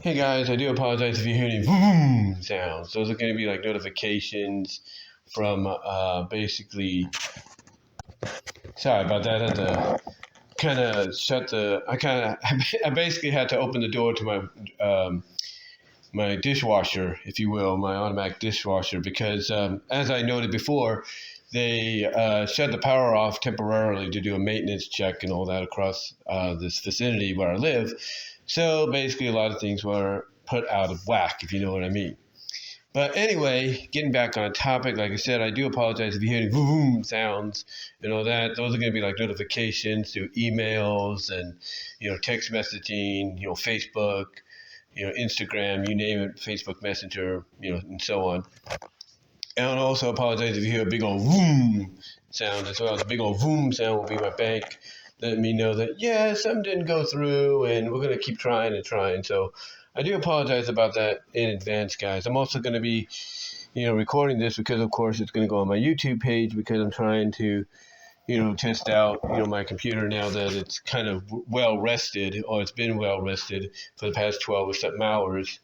Hey guys, I do apologize if you hear any boom sounds. Those are going to be like notifications from basically. Sorry about that. I had to kind of shut the. I basically had to open the door to my dishwasher, if you will, my automatic dishwasher, because as I noted before, they shut the power off temporarily to do a maintenance check and all that across this vicinity where I live. So basically, a lot of things were put out of whack, if you know what I mean. But anyway, getting back on topic, like I said, I do apologize if you hear any boom sounds and all that. Those are going to be like notifications through emails and, text messaging, Facebook, Instagram, you name it, Facebook Messenger, and so on. And I also apologize if you hear a big old boom sound as well. The big old boom sound will be my bank letting me know that, yeah, something didn't go through and we're going to keep trying and trying. So I do apologize about that in advance, guys. I'm also going to be, recording this because, of course, it's going to go on my YouTube page because I'm trying to, test out, my computer now that it's kind of well rested, or it's been well rested for the past 12 or something hours,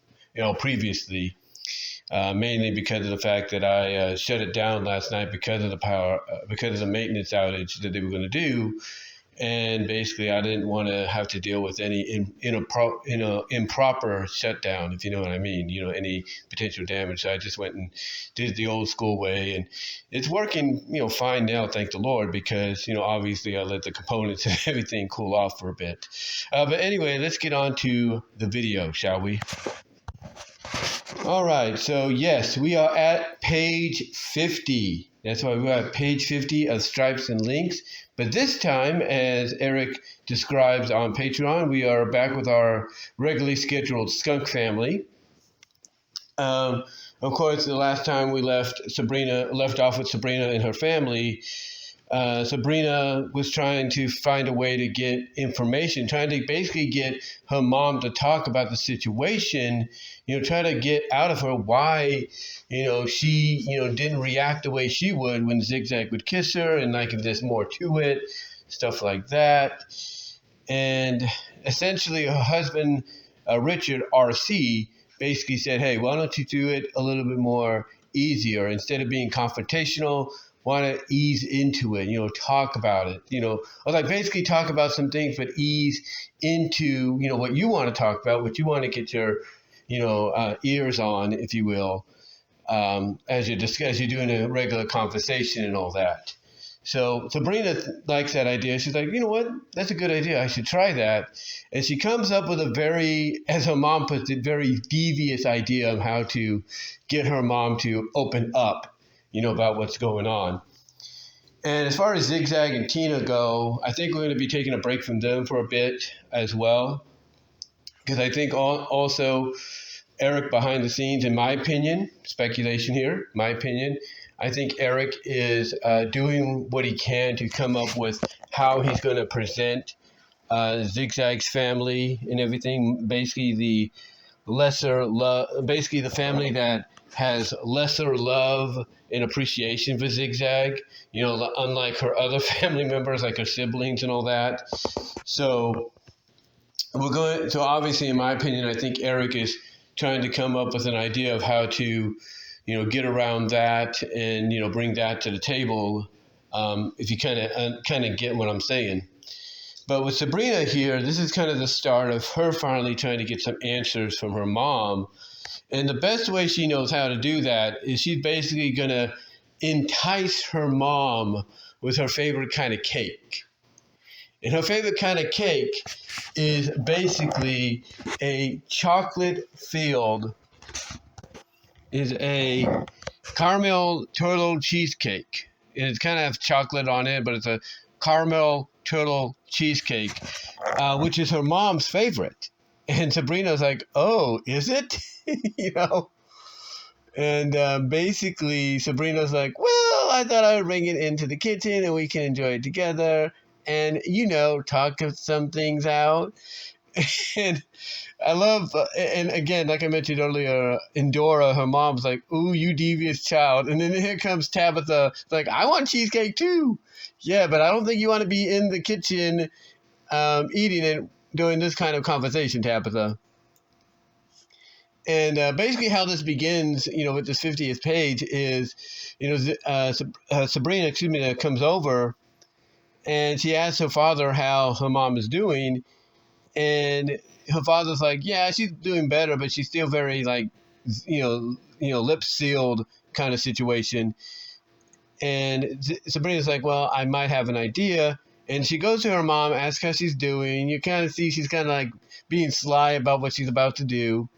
previously. Mainly because of the fact that I shut it down last night because of the maintenance outage that they were going to do. And basically, I didn't want to have to deal with any improper shutdown, if you know what I mean. Any potential damage. So I just went and did it the old school way, and it's working, fine now, thank the Lord, because obviously I let the components and everything cool off for a bit. But anyway, let's get on to the video, shall we? All right. So yes, we are at page 50. That's why we're at page 50 of Stripes and Links. But this time, as Eric describes on Patreon, we are back with our regularly scheduled skunk family. Of course, the last time we left off with Sabrina and her family, Sabrina was trying to find a way to get information, trying to basically get her mom to talk about the situation, try to get out of her why, she, didn't react the way she would when Zig Zag would kiss her, and like if there's more to it, stuff like that. And essentially her husband, Richard R.C., basically said, hey, why don't you do it a little bit more easier? Instead of being confrontational, want to ease into it, talk about it, or like basically talk about some things, but ease into, what you want to talk about, what you want to get your, ears on, if you will, as you're doing a regular conversation and all that. So Sabrina likes that idea. She's like, you know what? That's a good idea. I should try that. And she comes up with a very, as her mom puts it, very devious idea of how to get her mom to open up, about what's going on. And as far as Zig Zag and Tina go, I think we're going to be taking a break from them for a bit as well. Because I think also Eric behind the scenes, in my opinion, speculation here, my opinion, I think Eric is doing what he can to come up with how he's going to present Zig Zag's family and everything. Basically, the family that has lesser love and appreciation for Zig Zag, unlike her other family members, like her siblings and all that. So obviously, in my opinion, I think Eric is trying to come up with an idea of how to, get around that and, bring that to the table, if you kind of get what I'm saying. But with Sabrina here, this is kind of the start of her finally trying to get some answers from her mom. And the best way she knows how to do that is she's basically going to entice her mom with her favorite kind of cake. And her favorite kind of cake is basically a caramel turtle cheesecake. And it's kind of have chocolate on it, but it's a caramel turtle cheesecake, which is her mom's favorite. And Sabrina's like, oh, is it? And basically Sabrina's like, well, I thought I would bring it into the kitchen and we can enjoy it together and, talk some things out. And I love, and again, like I mentioned earlier, Endora, her mom's like, ooh, you devious child. And then here comes Tabitha, like, I want cheesecake too. Yeah, but I don't think you want to be in the kitchen eating it during this kind of conversation, Tabitha. And basically, how this begins, with this 50th page is, Sabrina, comes over and she asks her father how her mom is doing, and her father's like, "Yeah, she's doing better, but she's still very like, lips sealed kind of situation." And Sabrina's like, "Well, I might have an idea." And she goes to her mom, asks how she's doing. You kind of see she's kind of like being sly about what she's about to do.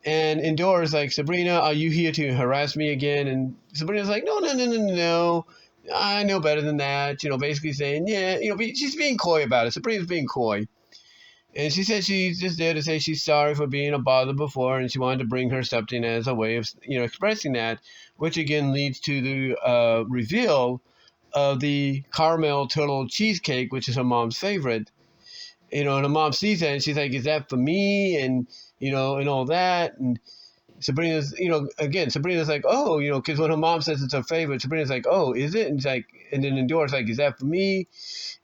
And Endora's like, "Sabrina, are you here to harass me again?" And Sabrina's like, "No, no, no, no, no. I know better than that." Basically saying, yeah, she's being coy about it. Sabrina's being coy. And she said she's just there to say she's sorry for being a bother before, and she wanted to bring her something as a way of, expressing that, which again leads to the reveal of the caramel turtle cheesecake, which is her mom's favorite. And her mom sees that, and she's like, "Is that for me?" And and all that. And Sabrina's like, "Oh, because when her mom says it's her favorite, Sabrina's like, "Oh, is it?" And she's like, and then Endora's like, "Is that for me?"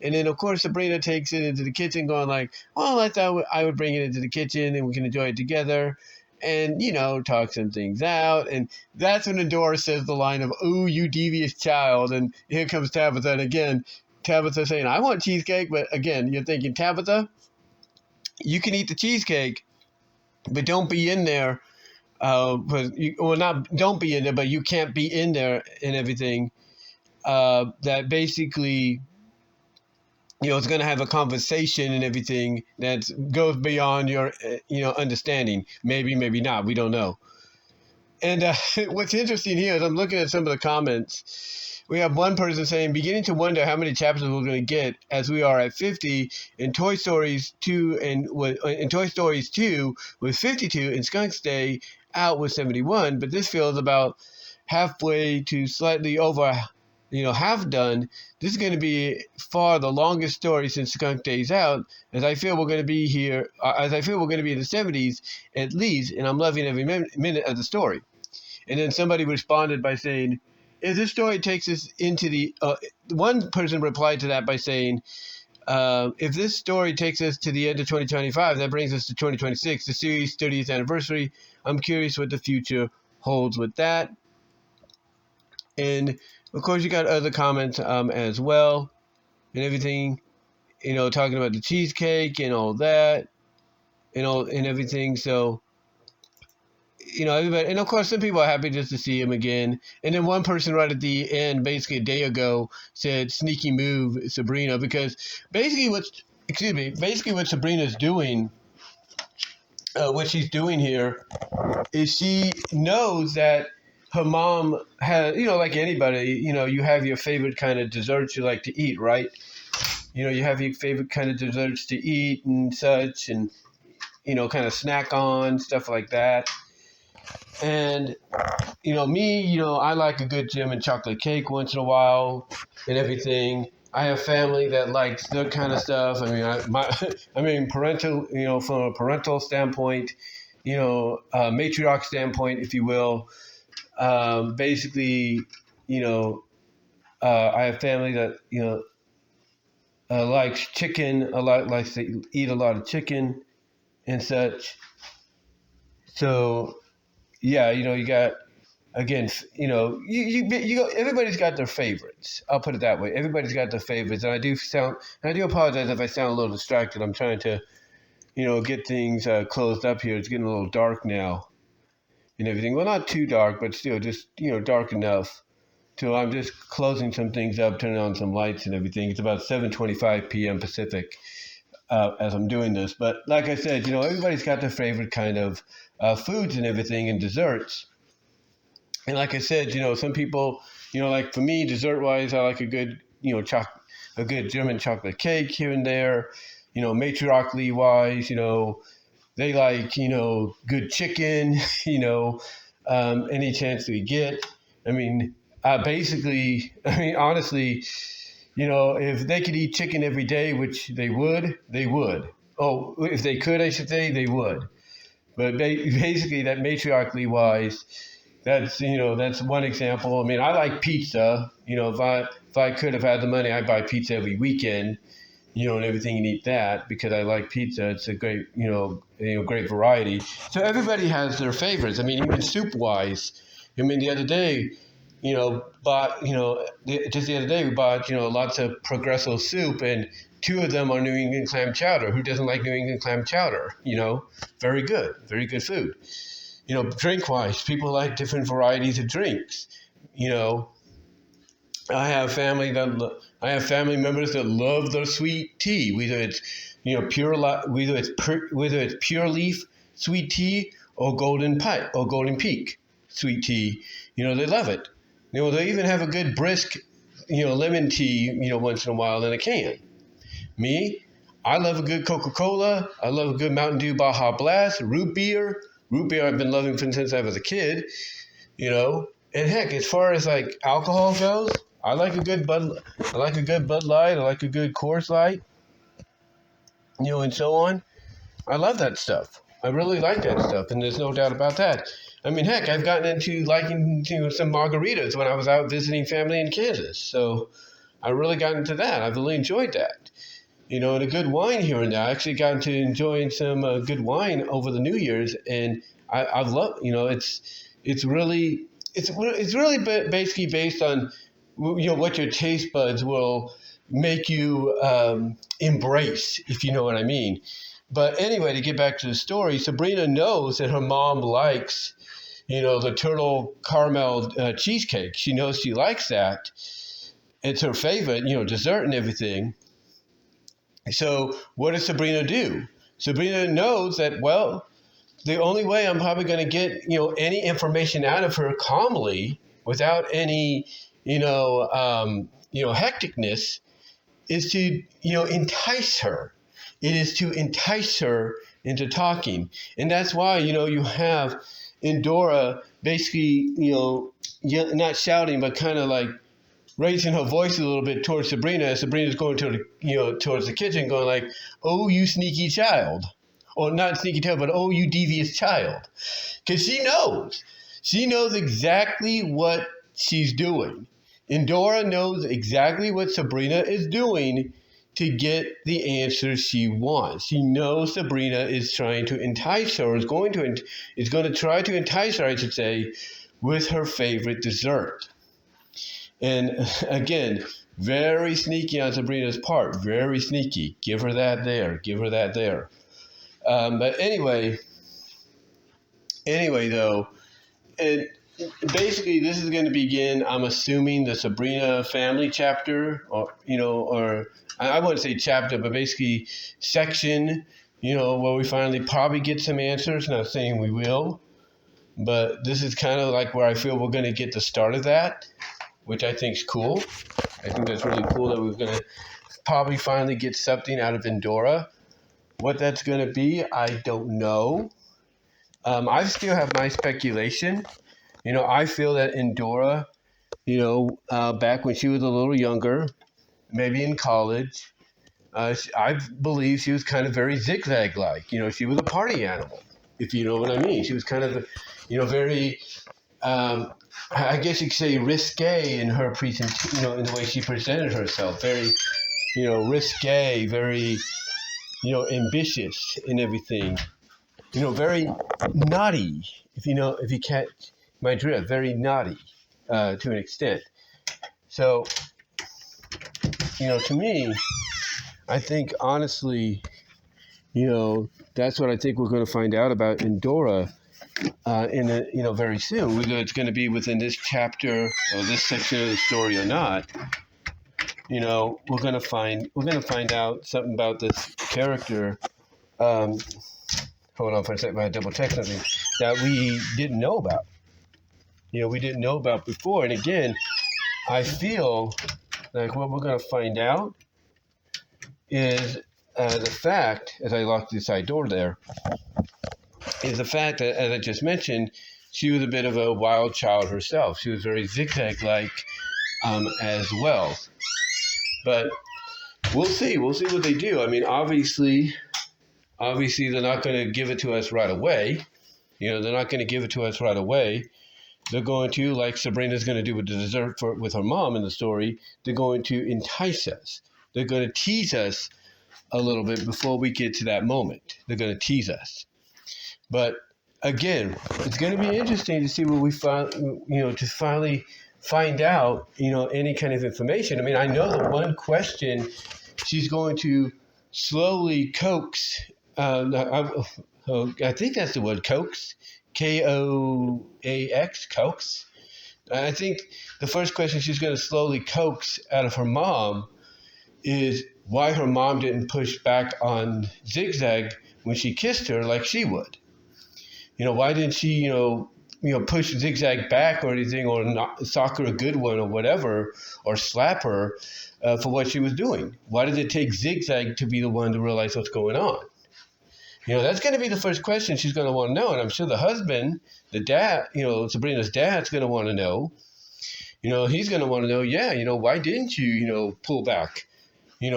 And then, of course, Sabrina takes it into the kitchen, going like, "Well, I thought I would bring it into the kitchen and we can enjoy it together." And, talk some things out. And that's when Endora says the line of, "Ooh, you devious child." And here comes Tabitha. And again, Tabitha saying, "I want cheesecake." But again, you're thinking, Tabitha, you can eat the cheesecake, but don't be in there. Not don't be in there, but you can't be in there and everything. That basically it's going to have a conversation and everything that goes beyond your, understanding. Maybe, maybe not. We don't know. And what's interesting here is I'm looking at some of the comments. We have one person saying, "Beginning to wonder how many chapters we're going to get, as we are at 50 in Toy Stories 2 and in Toy Stories 2 with 52 and Skunk's Day out with 71. But this feels about halfway to slightly over, half done. This is going to be far the longest story since Skunk Day's out, as I feel we're going to be here, as I feel we're going to be in the 70s at least, and I'm loving every minute of the story." And then somebody responded by saying, "If this story takes us into the," one person replied to that by saying, "If this story takes us to the end of 2025, that brings us to 2026, the series' 30th anniversary. I'm curious what the future holds with that." And of course, you got other comments as well and everything, talking about the cheesecake and all that and everything. So, everybody, and of course, some people are happy just to see him again. And then one person right at the end, basically a day ago, said, "Sneaky move, Sabrina," because basically what Sabrina's doing, what she's doing here is she knows that her mom has, like anybody, you have your favorite kind of desserts you like to eat, right? You have your favorite kind of desserts to eat and such, and, kind of snack on, stuff like that. And, me, I like a good German chocolate cake once in a while and everything. I have family that likes that kind of stuff. I mean, parental, from a parental standpoint, matriarch standpoint, if you will. Basically, I have family that, likes chicken a lot, likes to eat a lot of chicken and such. So, yeah, you got, again, everybody's got their favorites. I'll put it that way. Everybody's got their favorites. And I do apologize if I sound a little distracted. I'm trying to, get things closed up here. It's getting a little dark now and everything. Well, not too dark, but still just, dark enough. So I'm just closing some things up, turning on some lights and everything. It's about 7:25 p.m. Pacific as I'm doing this. But like I said, everybody's got their favorite kind of foods and everything and desserts. And like I said, some people, like for me, dessert-wise, I like a good, a good German chocolate cake here and there. Matriarchally-wise, they like, good chicken, any chance we get. I mean, honestly, if they could eat chicken every day, which they would, they would. Oh, if they could, I should say, they would. But basically, that matriarchally wise, that's one example. I mean, I like pizza. If I could have had the money, I'd buy pizza every weekend. and everything, and eat that because I like pizza. It's a great, great variety. So everybody has their favorites. I mean, even soup wise. I mean, the other day, just the other day we bought, lots of Progresso soup, and two of them are New England clam chowder. Who doesn't like New England clam chowder? Very good food. Drink wise, people like different varieties of drinks. You know, I have I have family members that love their sweet tea, whether it's whether it's pure leaf sweet tea or golden peak sweet tea. They love it. They even have a good brisk, lemon tea, once in a while in a can. Me, I love a good Coca-Cola. I love a good Mountain Dew Baja Blast, root beer. Root beer I've been loving since I was a kid. And heck, as far as like alcohol goes, I like a good Bud Light. I like a good Coors Light, and so on. I love that stuff. I really like that stuff, and there's no doubt about that. I mean, heck, I've gotten into liking some margaritas when I was out visiting family in Kansas. So I really got into that. I've really enjoyed that. And a good wine here and there. I actually got into enjoying some good wine over the New Year's, and I've loved. It's really basically based on what your taste buds will make you embrace, if you know what I mean. But anyway, to get back to the story, Sabrina knows that her mom likes, the turtle caramel cheesecake. She knows she likes that. It's her favorite, dessert and everything. So what does Sabrina do? Sabrina knows that, well, the only way I'm probably going to get, any information out of her calmly without any, hecticness is to, entice her. It is to entice her into talking. And that's why, you have Endora basically, not shouting, but kind of like raising her voice a little bit towards Sabrina as Sabrina's going towards the kitchen, going like, "Oh, you sneaky child." Or not sneaky child, but "Oh, you devious child." Because she knows exactly what she's doing. Endora knows exactly what Sabrina is doing to get the answer she wants. She knows Sabrina is trying to entice her, is going to try to entice her, I should say, with her favorite dessert. And again, very sneaky on Sabrina's part, very sneaky. Give her that there. But anyway, though, and basically this is going to begin, I'm assuming, the Sabrina family chapter, or I wouldn't say chapter, but basically section, where we finally probably get some answers. Not saying we will, but this is kind of like where I feel we're going to get the start of that, which I think is cool. I think that's really cool that we're going to probably finally get something out of Endora. What that's going to be, I don't know. I still have my speculation. I feel that Endora, back when she was a little younger, maybe in college, I believe she was kind of very Zig Zag like. She was a party animal, if you know what I mean. She was kind of, very, I guess you could say, risque in her presentation, in the way she presented herself. Very, risque, very, ambitious in everything. Very naughty, if you catch my drift, very naughty to an extent. So, to me, I think honestly, that's what I think we're going to find out about Endora very soon. Whether it's going to be within this chapter or this section of the story or not, we're going to find out something about this character. Hold on for a second, I double check something that we didn't know about. We didn't know about before. And again, I feel like what we're going to find out is the fact, as I locked the side door there, is the fact that, as I just mentioned, she was a bit of a wild child herself. She was very zigzag-like as well. But we'll see. We'll see what they do. I mean, obviously, they're not going to give it to us right away. They're not going to give it to us right away. They're going to, like Sabrina's going to do with the dessert with her mom in the story, they're going to entice us. They're going to tease us a little bit before we get to that moment. They're going to tease us. But again, it's going to be interesting to see what we find, to finally find out, any kind of information. I mean, I know the one question she's going to slowly coax, I think that's the word, coax, Koax, coax. I think the first question she's going to slowly coax out of her mom is why her mom didn't push back on Zig Zag when she kissed her like she would. Why didn't she, push Zig Zag back or anything, or not, sock her a good one or whatever, or slap her for what she was doing? Why did it take Zig Zag to be the one to realize what's going on? That's going to be the first question she's going to want to know. And I'm sure the husband, the dad, Sabrina's dad's going to want to know. He's going to want to know, why didn't you, pull back,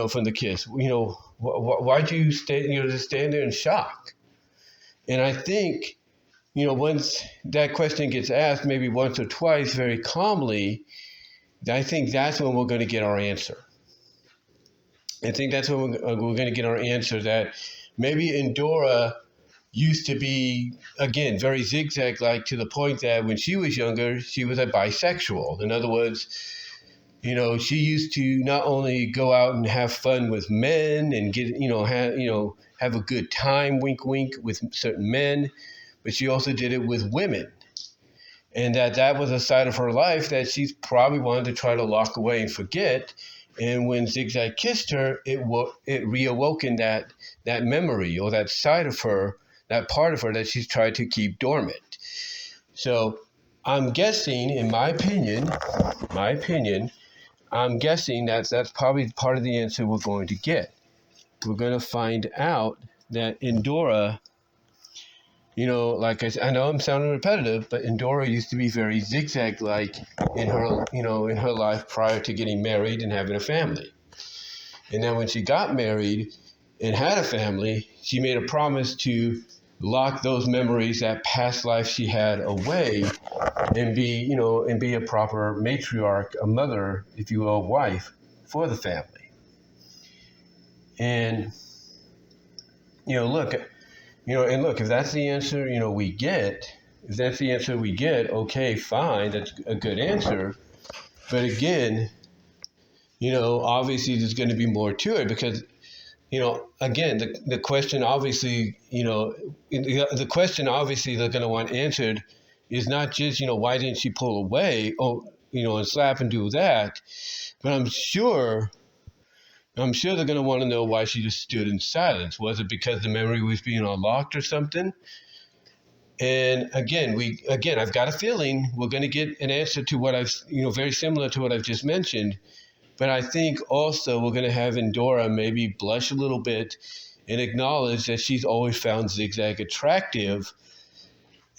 from the kiss? Why'd you just stand there in shock? And I think, once that question gets asked, maybe once or twice very calmly, I think that's when we're going to get our answer. I think that's when we're going to get our answer, that maybe Endora used to be, again, very zigzag-like, to the point that when she was younger, she was a bisexual. In other words, she used to not only go out and have fun with men and get, have a good time, wink, wink, with certain men, but she also did it with women. And that was a side of her life that she's probably wanted to try to lock away and forget. And when Zig Zag kissed her, it reawoken that memory, or that side of her, that part of her that she's tried to keep dormant. So I'm guessing, in my opinion, I'm guessing that's probably part of the answer we're going to get. We're going to find out that Endora, like I said, I know I'm sounding repetitive, but Endora used to be very zigzag-like in her life prior to getting married and having a family. And then when she got married and had a family, she made a promise to lock those memories, that past life she had, away, and be a proper matriarch, a mother, if you will, a wife for the family. And look, if that's the answer, we get, okay, fine, that's a good answer. But again, obviously there's going to be more to it, because, again, the question obviously, the question obviously they're going to want answered is not just, why didn't she pull away, and slap and do that, but I'm sure they're going to want to know why she just stood in silence. Was it because the memory was being unlocked or something? And again, I've got a feeling we're going to get an answer to what I've, very similar to what I've just mentioned. But I think also we're going to have Endora maybe blush a little bit and acknowledge that she's always found Zig Zag attractive,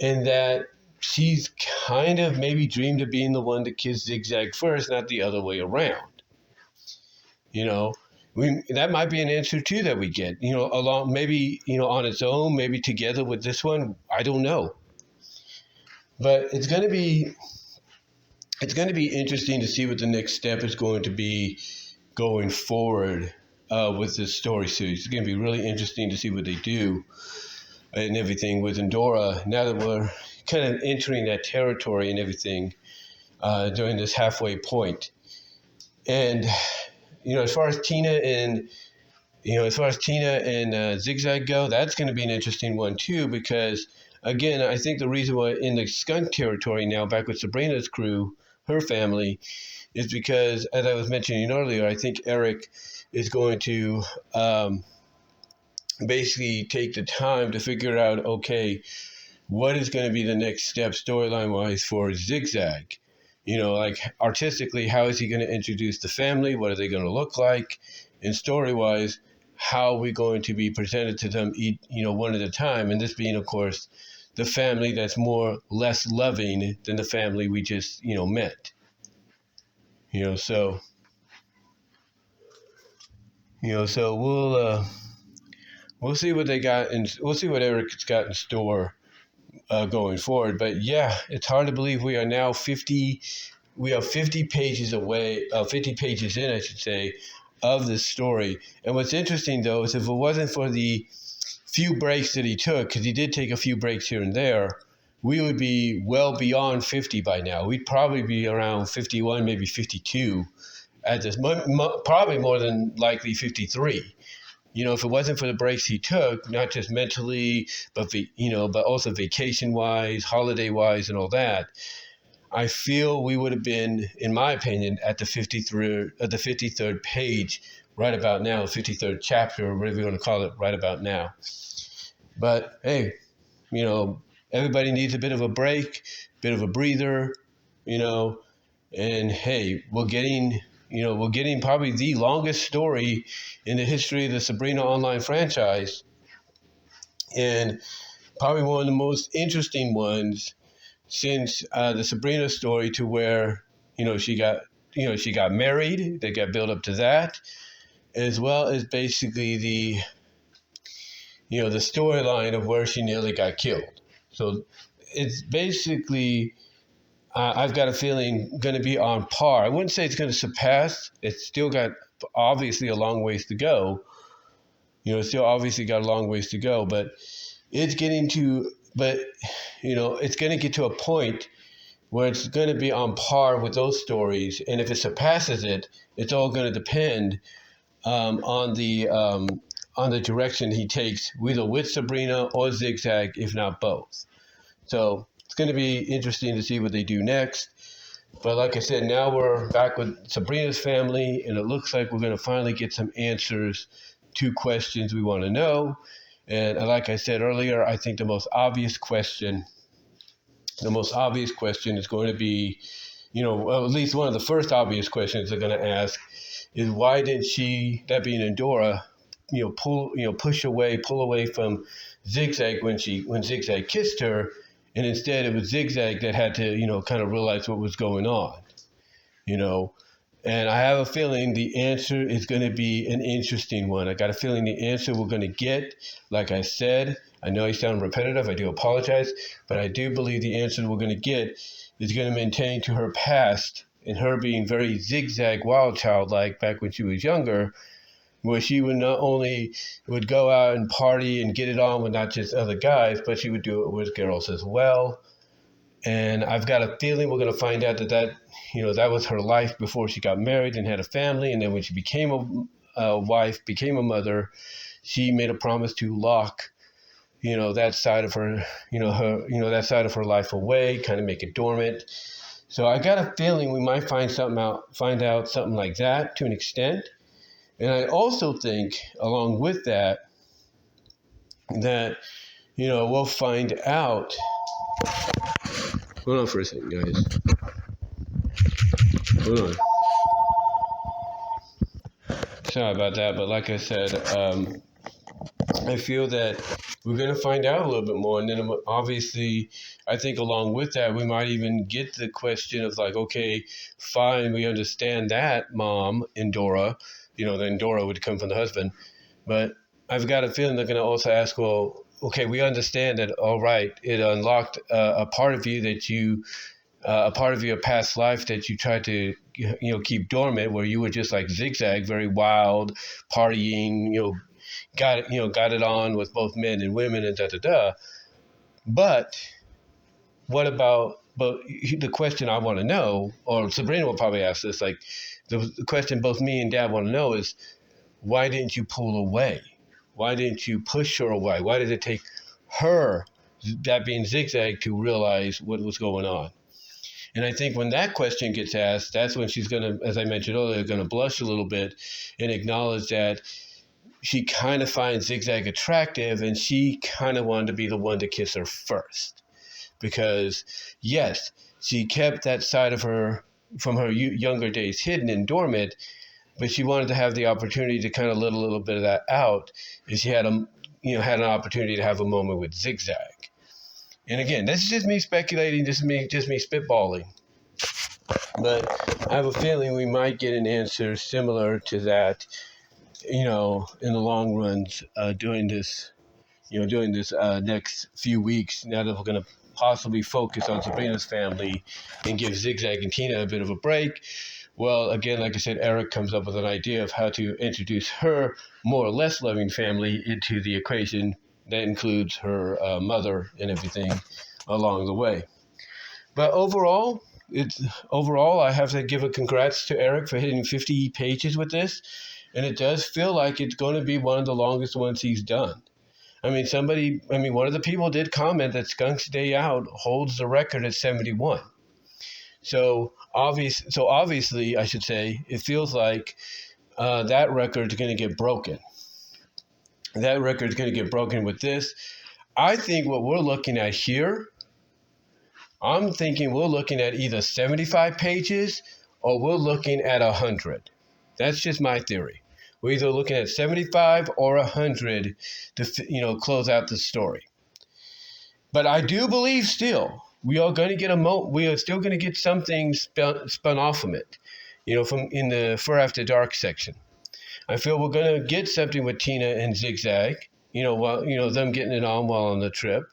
and that she's kind of maybe dreamed of being the one to kiss Zig Zag first, not the other way around. That might be an answer too that we get, along, maybe, on its own, maybe together with this one. I don't know. But it's going to be interesting to see what the next step is going to be going forward with this story series. It's going to be really interesting to see what they do and everything with Endora, now that we're kind of entering that territory and everything during this halfway point. And as far as Tina and Zig Zag go, that's going to be an interesting one too, because again, I think the reason why in the skunk territory now, back with Sabrina's crew, her family, is because, as I was mentioning earlier, I think Eric is going to basically take the time to figure out, okay, what is going to be the next step storyline wise for Zig Zag? Like artistically, how is he going to introduce the family? What are they going to look like? And story-wise, how are we going to be presented to them, one at a time? And this being, of course, the family that's less loving than the family we just, met. So we'll see what they got, and we'll see what Eric's got in store going forward. But yeah, it's hard to believe we are now 50 pages away, 50 pages in, I should say, of this story. And what's interesting, though, is if it wasn't for the few breaks that he took, because he did take a few breaks here and there, we would be well beyond 50 by now. We'd probably be around 51, maybe 52 at this, probably more than likely 53. If it wasn't for the breaks he took, not just mentally, but but also vacation wise, holiday wise, and all that, I feel we would have been, in my opinion, at the 53rd page right about now, 53rd chapter, or whatever you want to call it, right about now. But hey, everybody needs a bit of a break, bit of a breather, and hey, we're getting probably the longest story in the history of the Sabrina online franchise, and probably one of the most interesting ones since the Sabrina story, to where she got married. They got built up to that, as well as basically the storyline of where she nearly got killed. So it's basically, I've got a feeling, going to be on par. I wouldn't say it's going to surpass. It's still got obviously a long ways to go. It's still obviously got a long ways to go, but it's getting to, it's going to get to a point where it's going to be on par with those stories. And if it surpasses it, it's all going to depend on the direction he takes, either with Sabrina or Zig Zag, if not both. So it's going to be interesting to see what they do next. But like I said, now we're back with Sabrina's family, and it looks like we're going to finally get some answers to questions we want to know. And like I said earlier, I think the most obvious question is going to be, well, at least one of the first obvious questions they're going to ask is, why didn't she, that being Endora, pull away from Zig Zag when Zig Zag kissed her, and instead it was Zig Zag that had to, kind of realize what was going on, And I have a feeling the answer is going to be an interesting one. I got a feeling the answer we're going to get, like I said, I know I sound repetitive, I do apologize, but I do believe the answer we're going to get is going to maintain to her past, and her being very Zig Zag wild child-like back when she was younger, where she would not only would go out and party and get it on with not just other guys, but she would do it with girls as well. And I've got a feeling we're going to find out that was her life before she got married and had a family. And then when she became a wife, became a mother, she made a promise to lock, that side of her, that side of her life away, kind of make it dormant. So I got a feeling we might find out something like that to an extent. And I also think, along with that, we'll find out. Hold on for a second, guys. Hold on. Sorry about that, but like I said, I feel that we're going to find out a little bit more. And then obviously, I think along with that, we might even get the question of like, okay, fine, we understand that, Mom, Endora. The Endora would come from the husband. But I've got a feeling they're going to also ask, well, okay, we understand that, all right, it unlocked a part of you that a part of your past life that you tried to, keep dormant, where you were just like Zig Zag, very wild, partying, got it on with both men and women and da-da-da. But what about, the question I want to know, or Sabrina will probably ask this, like the question both me and Dad want to know is, why didn't you pull away? Why didn't you push her away? Why did it take her, that being Zig Zag, to realize what was going on? And I think when that question gets asked, that's when she's going to, as I mentioned earlier, going to blush a little bit and acknowledge that she kind of finds Zig Zag attractive, and she kind of wanted to be the one to kiss her first. Because, yes, she kept that side of her from her younger days hidden and dormant, but she wanted to have the opportunity to kind of let a little bit of that out, and she had an opportunity to have a moment with Zig Zag. And again, this is just me speculating, just me spitballing. But I have a feeling we might get an answer similar to that, in the long runs, during this next few weeks. Now that we're going to possibly focus on Sabrina's family and give Zig Zag and Tina a bit of a break, Well, again, like I said, Eric comes up with an idea of how to introduce her more or less loving family into the equation. That includes her mother and everything along the way. But overall, I have to give a congrats to Eric for hitting 50 pages with this, and it does feel like it's going to be one of the longest ones he's done. One of the people did comment that Skunk's Day Out holds the record at 71. So obviously, I should say, it feels like that record is going to get broken. That record is going to get broken with this. I think what we're looking at here, I'm thinking we're looking at either 75 pages or we're looking at 100. That's just my theory. We're either looking at 75 or 100 to close out the story. But I do believe still we are going to get we are still going to get something spun off from it, from in the Fur After Dark section. I feel we're going to get something with Tina and Zig Zag, them getting it on while on the trip.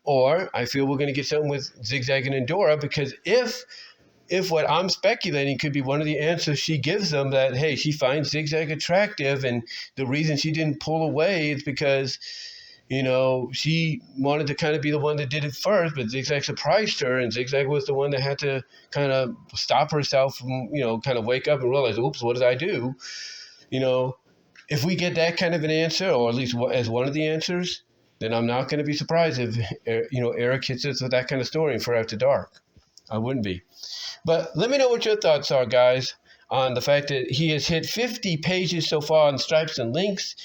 Or I feel we're going to get something with Zig Zag and Endora, because if what I'm speculating could be one of the answers she gives them, that, hey, she finds Zig Zag attractive, and the reason she didn't pull away is because, she wanted to kind of be the one that did it first, but Zig Zag surprised her, and Zig Zag was the one that had to kind of stop herself from, kind of wake up and realize, oops, what did I do? If we get that kind of an answer, or at least as one of the answers, then I'm not going to be surprised if, Eric hits us with that kind of story in Fur After Dark. I wouldn't be. But let me know what your thoughts are, guys, on the fact that he has hit 50 pages so far on Stripes and Links,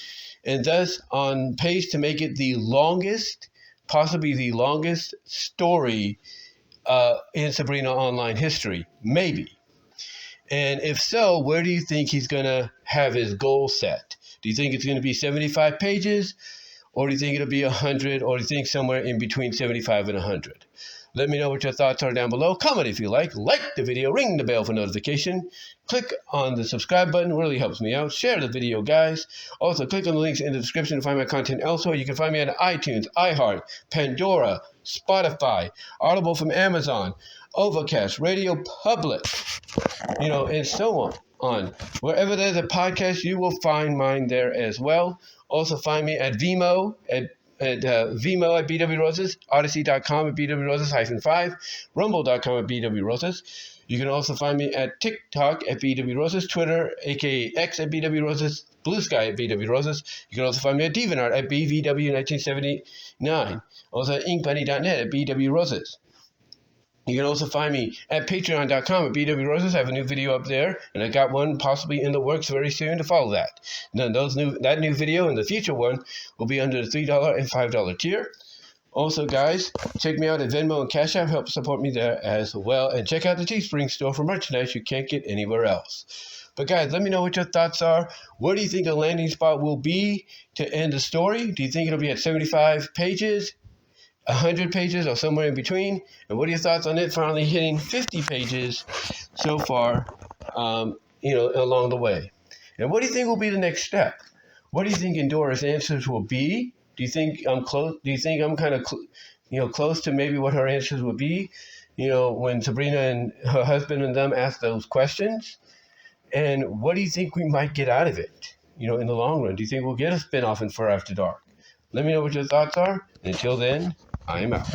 and thus on pace to make it the longest, possibly the longest story in Sabrina online history. Maybe. And if so, where do you think he's going to have his goal set? Do you think it's going to be 75 pages? Or do you think it'll be 100? Or do you think somewhere in between 75 and 100? Let me know what your thoughts are down below. Comment if you like the video, ring the bell for notification. Click on the subscribe button, really helps me out. Share the video, guys. Also, click on the links in the description to find my content elsewhere. You can find me on iTunes, iHeart, Pandora, Spotify, Audible from Amazon, Overcast, Radio Public, and so on. Wherever there's a podcast, you will find mine there as well. Also find me at Vimeo, at Vimeo at BW Roses, Odyssey.com at BW Roses -5, Rumble.com at BW Roses. You can also find me at TikTok at BW Roses, Twitter, aka X at BW Roses, Blue Sky at BW Roses. You can also find me at DeviantArt at BVW1979. Also at InkBunny.net at BW Roses. You can also find me at patreon.com at BW Roses. I have a new video up there, and I got one possibly in the works very soon to follow that. Now, that new video and the future one will be under the $3 and $5 tier. Also, guys, check me out at Venmo and Cash App. Help support me there as well. And check out the Teespring store for merchandise you can't get anywhere else. But, guys, let me know what your thoughts are. Where do you think the landing spot will be to end the story? Do you think it'll be at 75 pages? 100 pages or somewhere in between? And what are your thoughts on it finally hitting 50 pages so far, along the way? And what do you think will be the next step? What do you think Endora's answers will be? Do you think I'm close? Do you think I'm kind of, close to maybe what her answers would be? When Sabrina and her husband and them ask those questions? And what do you think we might get out of it? In the long run, do you think we'll get a spinoff in Fur After Dark? Let me know what your thoughts are. And until then, I'm out.